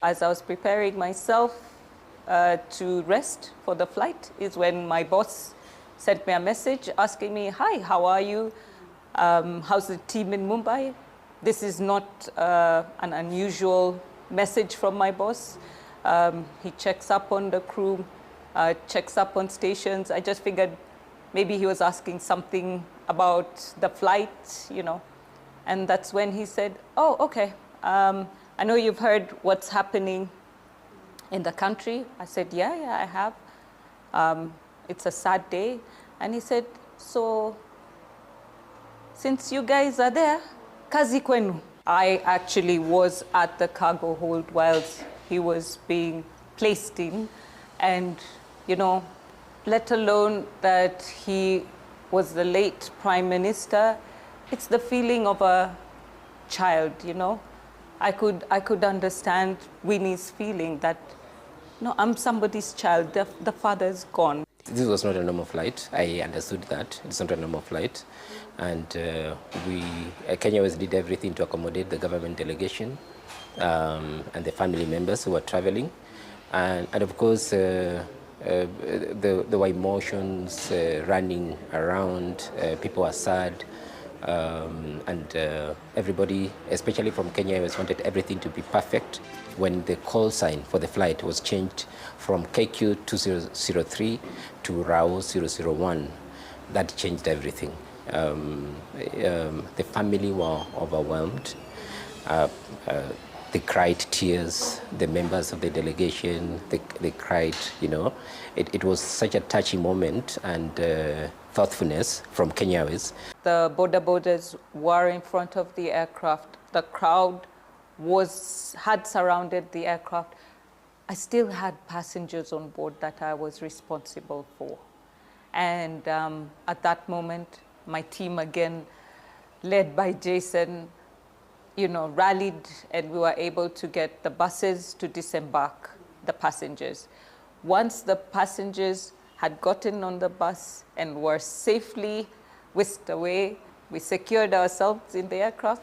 As I was preparing myself to rest for the flight is when my boss sent me a message asking me, "Hi, how are you? How's the team in Mumbai?" This is not an unusual message from my boss. He checks up on the crew, checks up on stations. I just figured maybe he was asking something about the flight, you know. And that's when he said, "Oh, okay. I know you've heard what's happening in the country." I said, yeah, I have. It's a sad day. And he said, "So, since you guys are there, kazi kwenu." I actually was at the cargo hold whilst he was being placed in. And, you know, let alone that he was the late Prime Minister, it's the feeling of a child, you know. I could understand Winnie's feeling that, no, I'm somebody's child, the father's gone. This was not a normal flight. I understood that. It's not a normal flight. And Kenya Airways did everything to accommodate the government delegation and the family members who were traveling. And of course, there were emotions running around. People were sad. And everybody, especially from Kenya Airways, wanted everything to be perfect. When the call sign for the flight was changed from KQ 2003 to RAO 001, that changed everything. The family were overwhelmed. They cried tears. The members of the delegation, they cried, you know. It was such a touching moment and thoughtfulness from Kenya Airways. The borders were in front of the aircraft. The crowd had surrounded the aircraft. I still had passengers on board that I was responsible for. And at that moment, my team again, led by Jason, you know, rallied, and we were able to get the buses to disembark the passengers. Once the passengers had gotten on the bus and were safely whisked away, we secured ourselves in the aircraft,